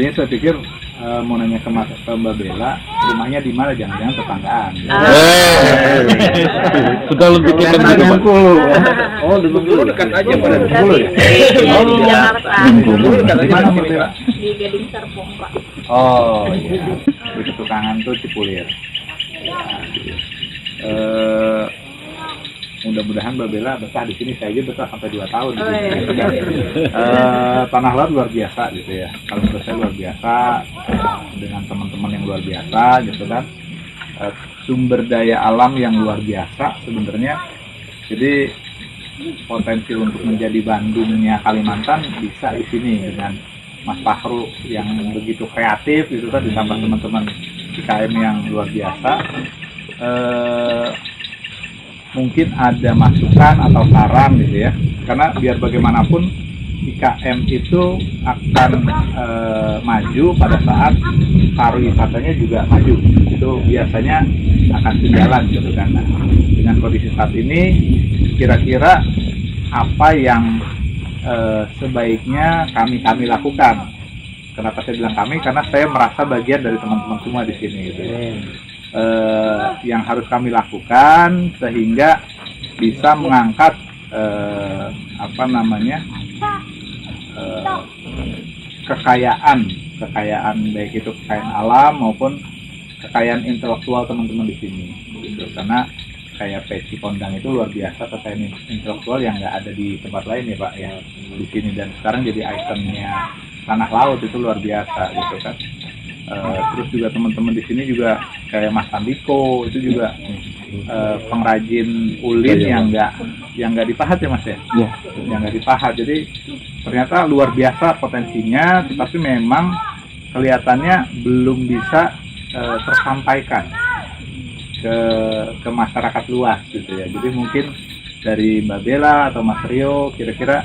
tadinya saya pikir mau nanya ke Mbak Bella, rumahnya di mana, jangan-jangan tetanggaan. Sudah lebih kita Bengkulu. Oh, di Bengkulu dekat aja pada Bengkulu ya. Di Jakarta. Bengkulu dekat di mana Mbak Bella? Di Gading Serpong, Pak. Oh iya, di ketukangan tuh Cipulir. Mudah-mudahan Mbak Bella betah di sini, saya aja betah sampai 2 tahun. Oh, Tanah Laut luar biasa gitu ya. Kalau menurut saya luar biasa, dengan teman-teman yang luar biasa gitu kan. Sumber daya alam yang luar biasa sebenarnya. Jadi potensi untuk menjadi Bandungnya Kalimantan bisa di sini dengan Mas Fahru yang begitu kreatif gitu kan, ditambah teman-teman IKM yang luar biasa. Mungkin ada masukan atau saran gitu ya, karena biar bagaimanapun IKM itu akan maju pada saat pariwisatanya juga maju, itu biasanya akan sejalan gitu kan. Nah, dengan kondisi saat ini kira-kira apa yang sebaiknya kami lakukan? Kenapa saya bilang kami? Karena saya merasa bagian dari teman-teman semua di sini gitu ya. Yang harus kami lakukan sehingga bisa mengangkat kekayaan baik itu kekayaan alam maupun kekayaan intelektual teman-teman di sini gitu. Karena kayak Peci Kondang itu luar biasa kekayaan intelektual yang nggak ada di tempat lain ya Pak ya, di sini, dan sekarang jadi ikonnya Tanah Laut, itu luar biasa gitu kan. Terus juga teman-teman di sini juga kayak Mas Andiko itu juga pengrajin ulin yang nggak dipahat ya Mas ya, yang nggak dipahat. Jadi ternyata luar biasa potensinya, tetapi memang kelihatannya belum bisa tersampaikan ke masyarakat luas gitu ya. Jadi mungkin dari Mbak Bella atau Mas Rio kira-kira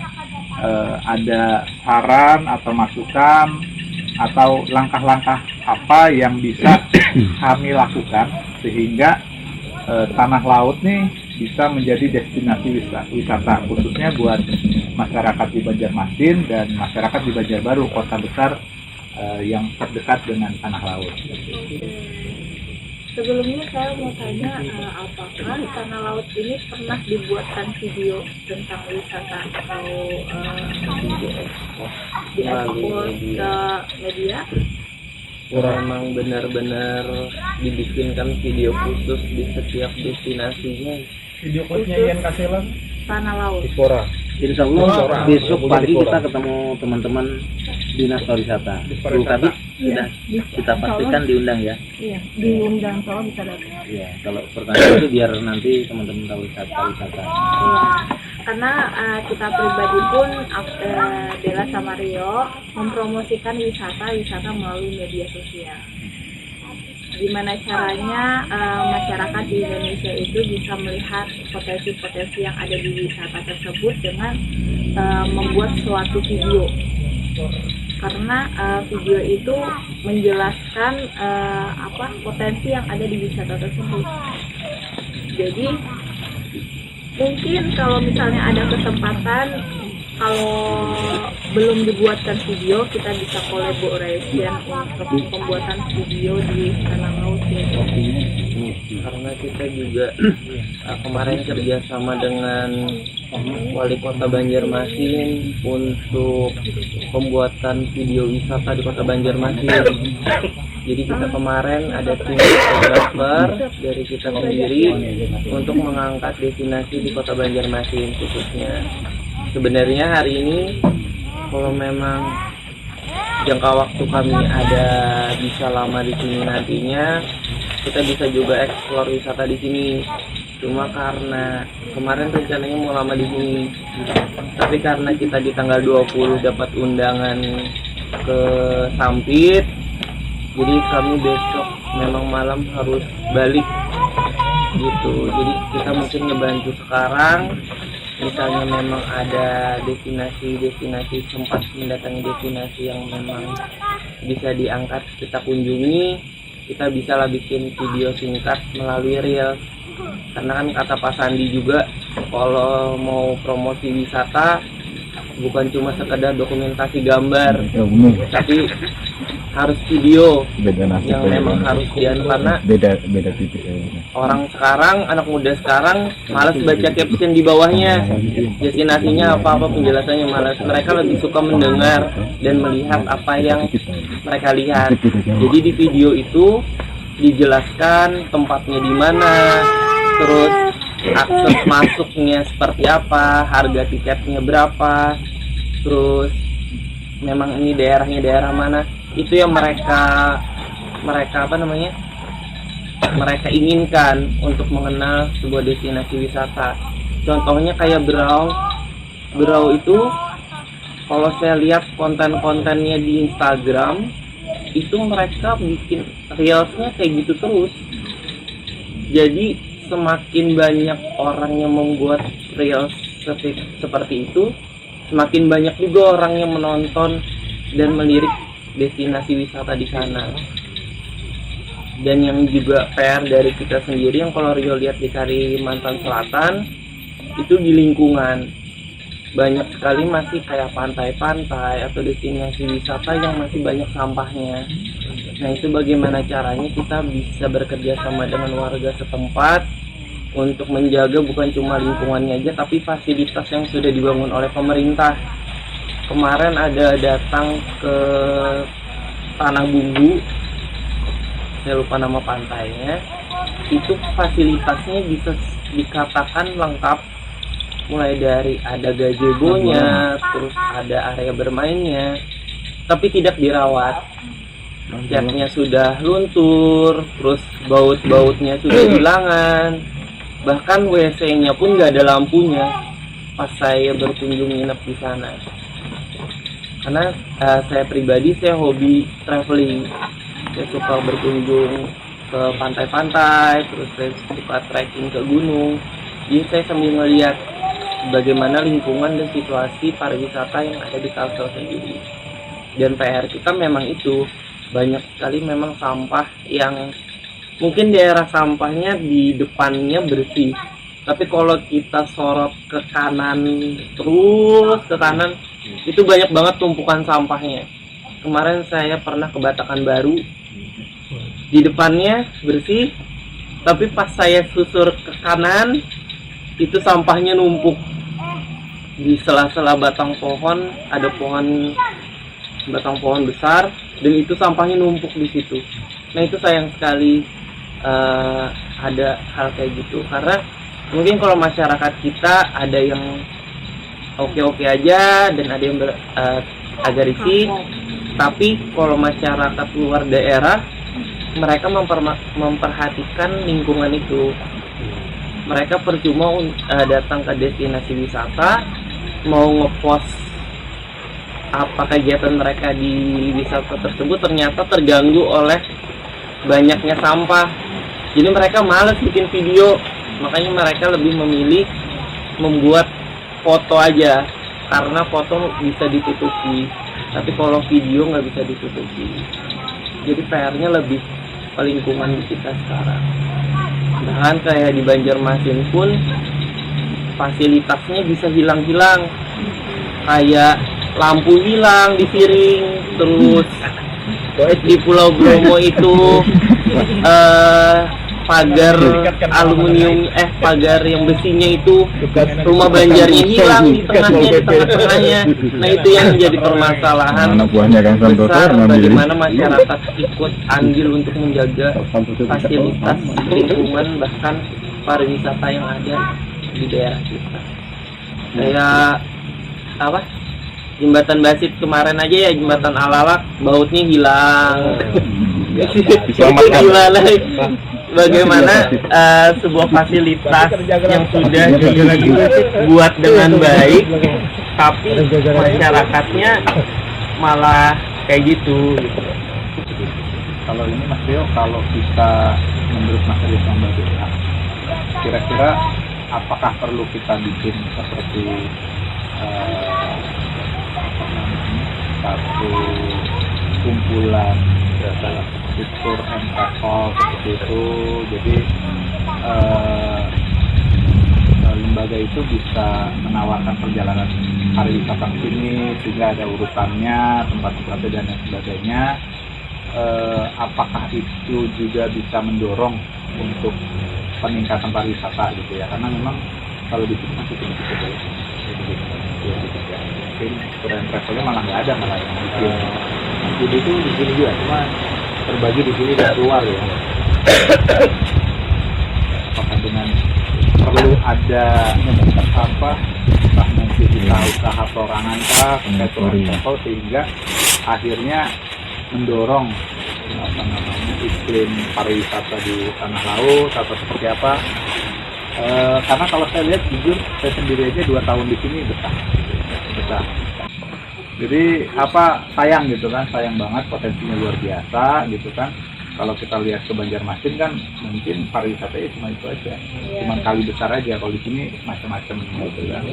ada saran atau masukan atau langkah-langkah apa yang bisa kami lakukan sehingga Tanah Laut nih bisa menjadi destinasi wisata khususnya buat masyarakat di Banjarmasin dan masyarakat di Banjarbaru, kota besar yang terdekat dengan Tanah Laut. Sebelumnya saya mau tanya, apakah Tanah Laut ini pernah dibuatkan video tentang wisata atau diekspor ke media? Memang benar-benar dibikinkan video khusus di setiap destinasinya. Video klipnya Ian Kaselan Tanah Laut. Insya Allah besok pagi kita ketemu teman-teman dinas pariwisata. Tapi sudah kita pastikan diundang ya. Iya, diundang, soalnya bisa datang. Iya, kalau pertanyaan itu biar nanti teman-teman tahu pariwisata. Iya, karena kita pribadi pun Bella sama Rio mempromosikan wisata melalui media sosial. Gimana caranya masyarakat di Indonesia itu bisa melihat potensi-potensi yang ada di wisata tersebut dengan membuat suatu video, karena video itu menjelaskan potensi yang ada di wisata tersebut. Jadi mungkin kalau misalnya ada kesempatan, kalau belum dibuatkan video, kita bisa collaboration untuk pembuatan video di Tanah Laut ya. Karena kita juga kemarin kerjasama dengan Wali Kota Banjarmasin untuk pembuatan video wisata di Kota Banjarmasin. Jadi kita kemarin ada tim fotografer dari kita sendiri untuk mengangkat destinasi di Kota Banjarmasin khususnya. Sebenarnya hari ini kalau memang jangka waktu kami ada bisa lama di sini nantinya, kita bisa juga eksplor wisata di sini. Cuma karena kemarin rencananya mau lama di sini, tapi karena kita di tanggal 20 dapat undangan ke Sampit, jadi kami besok memang malam harus balik gitu. Jadi kita mungkin ngebantu sekarang, misalnya memang ada destinasi sempat mendatangi destinasi yang memang bisa diangkat kita kunjungi, kita bisa lah bikin video singkat melalui Reels. Karena kan kata Pak Sandi juga, kalau mau promosi wisata bukan cuma sekedar dokumentasi gambar, tapi harus video beda nasib yang memang harus dianu, karena beda tipis ya. orang sekarang, anak muda sekarang malas baca caption di bawahnya, destinasinya apa penjelasannya malas. Mereka lebih suka mendengar dan melihat apa yang mereka lihat. Jadi di video itu dijelaskan tempatnya di mana, terus akses masuknya seperti apa, harga tiketnya berapa, terus memang ini daerahnya daerah mana. Itu yang mereka mereka inginkan untuk mengenal sebuah destinasi wisata. Contohnya kayak Berau itu kalau saya lihat konten-kontennya di Instagram itu mereka bikin reelsnya kayak gitu terus. Jadi semakin banyak orang yang membuat reels seperti itu, semakin banyak juga orang yang menonton dan melirik destinasi wisata di sana. Dan yang juga PR dari kita sendiri, yang kalau Rio lihat di Kalimantan Selatan itu di lingkungan banyak sekali masih kayak pantai-pantai atau destinasi wisata yang masih banyak sampahnya. Nah, itu bagaimana caranya kita bisa bekerja sama dengan warga setempat untuk menjaga bukan cuma lingkungannya aja, tapi fasilitas yang sudah dibangun oleh pemerintah. Kemarin ada datang ke Tanah Bumbu, saya lupa nama pantainya, itu fasilitasnya bisa dikatakan lengkap, mulai dari ada gazebo-nya, terus ada area bermainnya, tapi tidak dirawat. Catnya sudah luntur, terus baut-bautnya sudah hilangan, bahkan WC-nya pun nggak ada lampunya pas saya berkunjung nginep di sana. Karena saya pribadi, saya hobi traveling, saya suka berkunjung ke pantai-pantai, terus saya suka trekking ke gunung. Jadi saya sambil melihat bagaimana lingkungan dan situasi pariwisata yang ada di Kalsel sendiri. Dan PR kita memang itu, banyak sekali memang sampah yang mungkin daerah sampahnya di depannya bersih, tapi kalau kita sorot ke kanan, terus ke kanan, itu banyak banget tumpukan sampahnya. Kemarin saya pernah ke Batakan Baru, di depannya bersih, tapi pas saya susur ke kanan itu sampahnya numpuk di sela-sela batang pohon. Ada batang pohon besar dan itu sampahnya numpuk di situ. Nah, itu sayang sekali ada hal kayak gitu, karena mungkin kalau masyarakat kita ada yang oke-oke aja dan ada yang agak risih, tapi kalau masyarakat luar daerah mereka memperhatikan lingkungan itu. Mereka percuma datang ke destinasi wisata mau ngepost apa kegiatan mereka di wisata tersebut, ternyata terganggu oleh banyaknya sampah. Jadi mereka malas bikin video, makanya mereka lebih memilih membuat foto aja, karena foto bisa ditutupi, tapi kalau video nggak bisa ditutupi. Jadi PR-nya lebih ke lingkungan di kita sekarang. Bahkan kayak di Banjarmasin pun fasilitasnya bisa hilang-hilang, kayak lampu hilang di Siring, terus di Pulau Bromo itu pagar aluminium pagar yang besinya itu rumah banjarnya hilang di tengah-tengahnya. Nah, itu yang menjadi permasalahan besar, bagaimana masyarakat ikut andil untuk menjaga fasilitas lingkungan bahkan pariwisata yang ada di daerah kita. Kayak apa, Jembatan Basit kemarin aja ya, Jembatan Alalak bautnya hilang. Gimana bagaimana sebuah fasilitas yang sudah dibuat dengan baik, tapi masyarakatnya malah kayak gitu. Kalau ini Mas Rio, kalau kita menurut Mas Rio sama Mbak Bella, kira-kira apakah perlu kita bikin seperti satu kumpulan fitur and travel seperti itu, jadi lembaga itu bisa menawarkan perjalanan pariwisata ke sini sehingga ada urutannya, tempat-tempatnya dan lain sebagainya, apakah itu juga bisa mendorong untuk peningkatan pariwisata gitu ya, karena memang kalau di sini masih sedikit ya, mungkin brand travelnya malah nggak ada, malah yang bikin jadi itu di sini juga, cuma terbagi di sini dan keluar ya. Apakah dengan perlu ada apa, entah mungkin usaha perorangan kah terkait travel sehingga akhirnya mendorong apa namanya iklim pariwisata di tanah laut atau seperti apa? Karena kalau saya lihat jujur saya sendiri aja 2 tahun di sini betah. Jadi apa sayang gitu kan, sayang banget, potensinya luar biasa gitu kan. Kalau kita lihat ke Banjarmasin kan mungkin pariwisatanya cuma itu aja, cuma kali besar aja. Kalau di sini macam-macam gitu kan.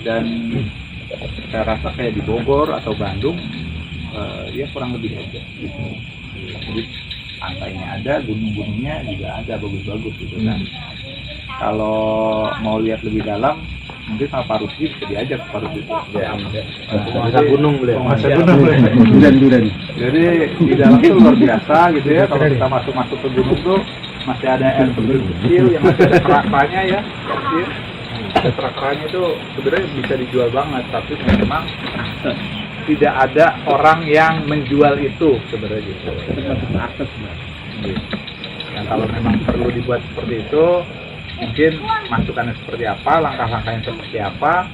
Dan saya rasa kayak di Bogor atau Bandung ya kurang lebih aja gitu. Jadi pantainya ada, gunung-gunungnya juga ada bagus-bagus gitu kan. Kalau mau lihat lebih dalam mungkin sama Pak Rusdi bisa diajak ke Pak Rusdi itu. Masa gunung beliau. Masa gunung Duren. Jadi di dalam itu luar biasa gitu ya. Kalau kita masuk ke gunung tuh masih ada air terjun kecil yang masih ada kerakanya ya. Kecil. Kerakanya itu sebenarnya bisa dijual banget, tapi memang tidak ada orang yang menjual itu sebenarnya gitu. Akses yang kalau memang perlu dibuat seperti itu, mungkin masukannya seperti apa, langkah-langkahnya seperti apa,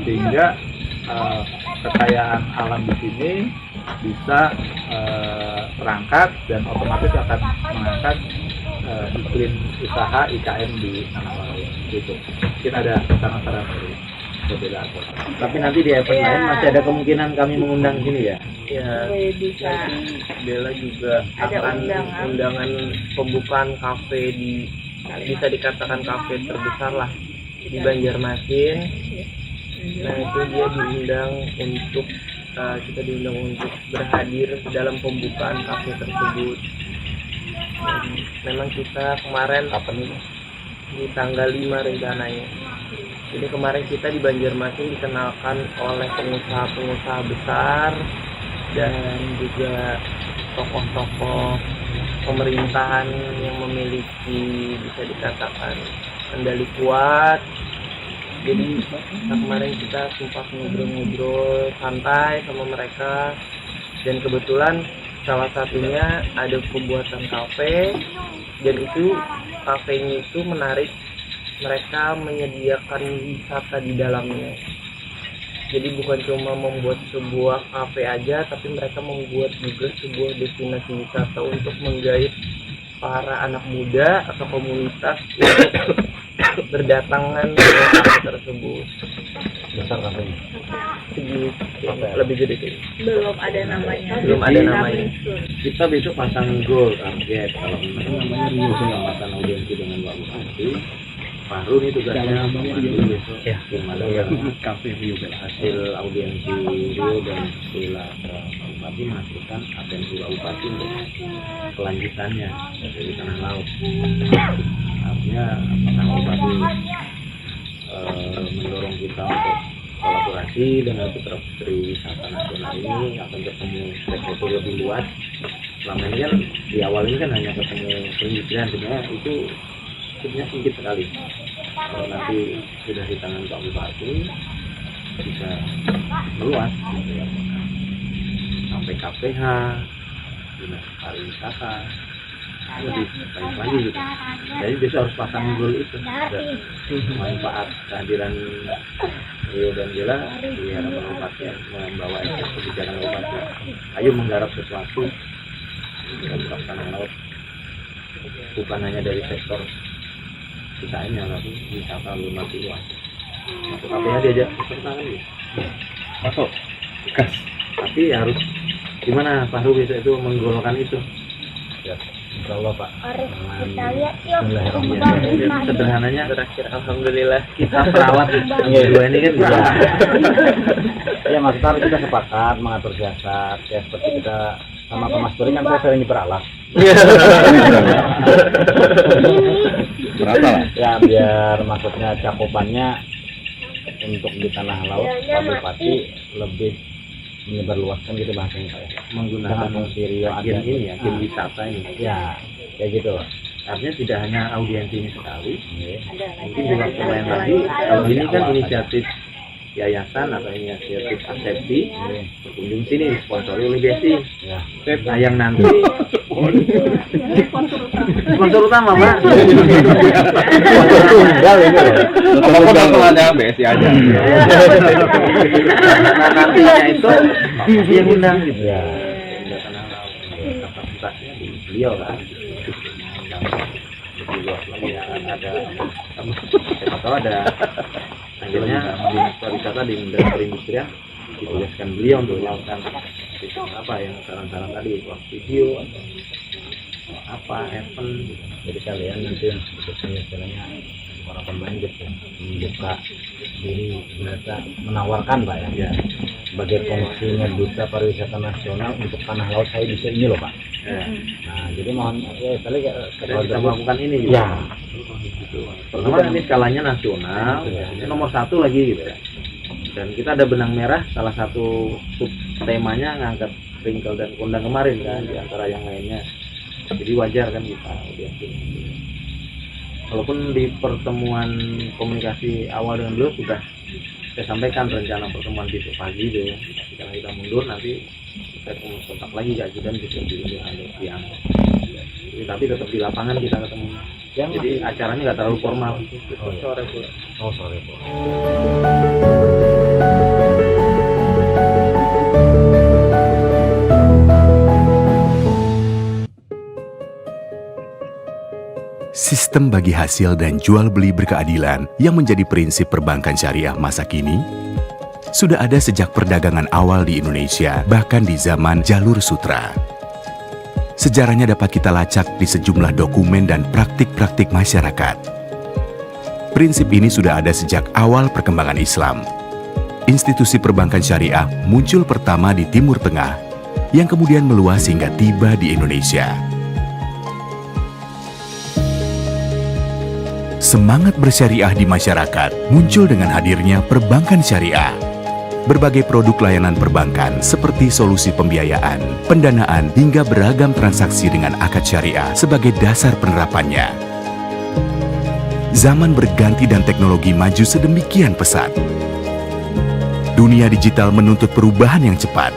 sehingga kekayaan alam di sini bisa terangkat dan otomatis akan mengangkat iklim usaha IKM di tanah laut gitu. Mungkin ada saran-saran dari berbeda. Tapi nanti di event lain masih ada kemungkinan kami mengundang sini ya. Ya, Bisa. nanti Bella juga Ada akan undangan. undangan pembukaan kafe di, bisa dikatakan kafe terbesar lah di Banjarmasin. Nah itu dia diundang untuk kita diundang untuk berhadir dalam pembukaan kafe tersebut. Dan memang kita kemarin di tanggal 5 rencananya. Jadi kemarin kita di Banjarmasin dikenalkan oleh pengusaha-pengusaha besar dan juga tokoh-tokoh pemerintahan yang memiliki bisa dikatakan kendali kuat. Jadi kemarin kita sempat ngobrol-ngobrol santai sama mereka, dan kebetulan salah satunya ada pembuatan kafe, dan itu kafenya itu menarik, mereka menyediakan wisata di dalamnya. Jadi bukan cuma membuat sebuah kafe aja, tapi mereka membuat juga sebuah destinasi wisata untuk menggait para anak muda atau komunitas untuk berdatangan ke kafe tersebut. Besar kafenya. Segini, lebih gede sih. Belum ada namanya. Belum ada namanya. Kita besok pasang goal target kalau namanya Rio Keselamatan Audiensi dengan Pak Bupati. Baru nih tugasnya memandu besok gimana Kafe Rio hasil audiensi Rio dan Sila ke Pak Bupati menghasilkan atensi Pak Bupati untuk kelanjutannya dari tanah laut. Artinya apakah Pak Bupati mendorong kita untuk kolaborasi dengan putra putri wisata nasional ini akan ketemu stakeholder lebih luas. Selama ini kan di awal ini kan hanya ketemu perindustrian, sebenarnya itu sebenarnya sedikit sekali. Kalau nanti sudah di tangan Pak Bupati bisa meluas gitu ya, sampai KPH, dinas pariwisata lebih baik lagi gitu. Jadi besok harus pasang goal itu. Manfaat kehadiran Rio dan Bella di hadapan Bupati yang membawa kebijakan Bupati. Ayo menggarap sesuatu untuk tanah laut, bukan hanya dari sektor wisatanya, tapi wisata lebih luas. Masuk KPH diajak peserta kan ya? Masuk. Gas. Tapi harus gimana Pak Ru besok itu menggolkan itu? Ya, insya Allah Pak. Kita lihat yuk. Sederhananya Terakhir alhamdulillah kita perawat dua ini kan juga. Ya maksudnya kita sepakat mengatur siasat ya, seperti kita sama Mas Turi kan saya sering diperalat. Berapa lah? Ya biar maksudnya cakupannya untuk di tanah laut Pak Bupati lebih menyebarluaskan gitu bahasanya Pak ya. Menggunakan Fungsi Rio agen ada. ini ya, agen wisata ini. Ya, kayak gitu. Artinya tidak hanya audiensi ini sekali, Iya. mungkin juga lain lagi. Kalau ini kan inisiatif yayasan atau inisiatif asepsi, berkunjung sini disponsori oleh Besi. Ya. Nah yang nanti sponsor utama Pak. Tunggal ini loh. Apapun masalahnya BSI aja. Nah nantinya itu yang undang gitu Ya. kapasitasnya di beliau kan. Lebih luas lagi ada siapa tahu ada akhirnya dinas pariwisata di perindustrian ditugaskan beliau untuk melakukan apa yang saran-saran tadi, buat video apa event. Jadi kalian nanti yang sebetulnya istilahnya para pemain gitu membuka diri mereka menawarkan Pak ya. Ya. Sebagai fungsinya duta pariwisata nasional untuk tanah laut saya bisa ini loh Pak. Ya. Nah jadi mohon ya kali Dan kita melakukan ini gitu. Ya. Gitu. Pertama ini skalanya nasional, ini nomor 1 lagi gitu ya. Dan kita ada benang merah, salah satu sub temanya ngangkat Ringkel dan Kondang kemarin kan, di antara yang lainnya. Jadi wajar kan kita lihat ini. Walaupun di pertemuan komunikasi awal dengan beliau sudah saya sampaikan rencana pertemuan besok pagi gitu ya. Karena kita mundur nanti kita kontak lagi Kak Judan bisa diundang siang. Tapi tetap di lapangan kita ketemu. Jadi acaranya nggak terlalu formal. Sore Bu. Oh sorry Bu. Sistem bagi hasil dan jual beli berkeadilan yang menjadi prinsip perbankan syariah masa kini sudah ada sejak perdagangan awal di Indonesia, bahkan di zaman Jalur Sutra. Sejarahnya dapat kita lacak di sejumlah dokumen dan praktik-praktik masyarakat. Prinsip ini sudah ada sejak awal perkembangan Islam. Institusi perbankan syariah muncul pertama di Timur Tengah, yang kemudian meluas hingga tiba di Indonesia. Semangat bersyariah di masyarakat muncul dengan hadirnya perbankan syariah. Berbagai produk layanan perbankan seperti solusi pembiayaan, pendanaan, hingga beragam transaksi dengan akad syariah sebagai dasar penerapannya. Zaman berganti dan teknologi maju sedemikian pesat. Dunia digital menuntut perubahan yang cepat.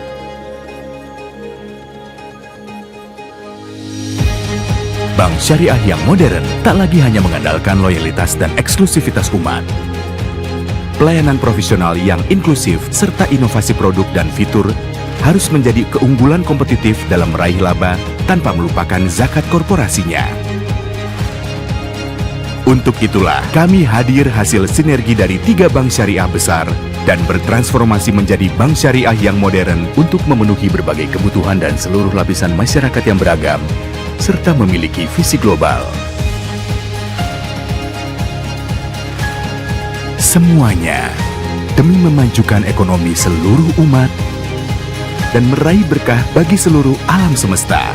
Bank syariah yang modern tak lagi hanya mengandalkan loyalitas dan eksklusivitas umat. Pelayanan profesional yang inklusif serta inovasi produk dan fitur harus menjadi keunggulan kompetitif dalam meraih laba tanpa melupakan zakat korporasinya. Untuk itulah kami hadir hasil sinergi dari 3 bank syariah besar dan bertransformasi menjadi bank syariah yang modern untuk memenuhi berbagai kebutuhan dan seluruh lapisan masyarakat yang beragam serta memiliki visi global. Semuanya demi memajukan ekonomi seluruh umat dan meraih berkah bagi seluruh alam semesta.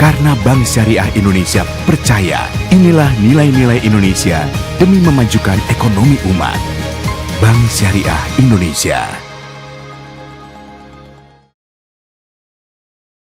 Karena Bank Syariah Indonesia percaya inilah nilai-nilai Indonesia demi memajukan ekonomi umat. Bank Syariah Indonesia.